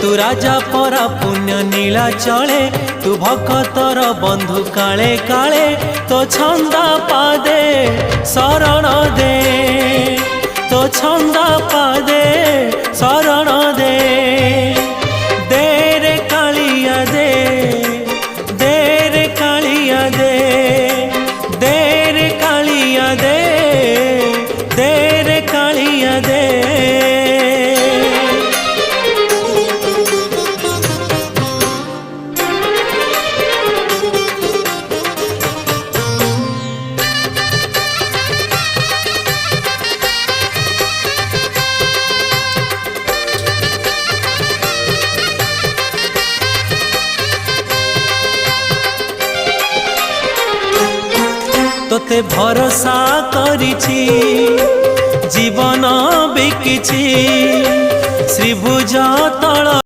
तू राजा परा पुण्य नीला चले तू भक्तर बंधु काले काले तो छंदा पादे शरण दे तो छंदा पादे शरण दे रे कालिया दे रे कालिया दे रे कालिया दे रे कालिया दे। तोते भरोसा करिछि जीवन बिकिछि श्रीभुज तल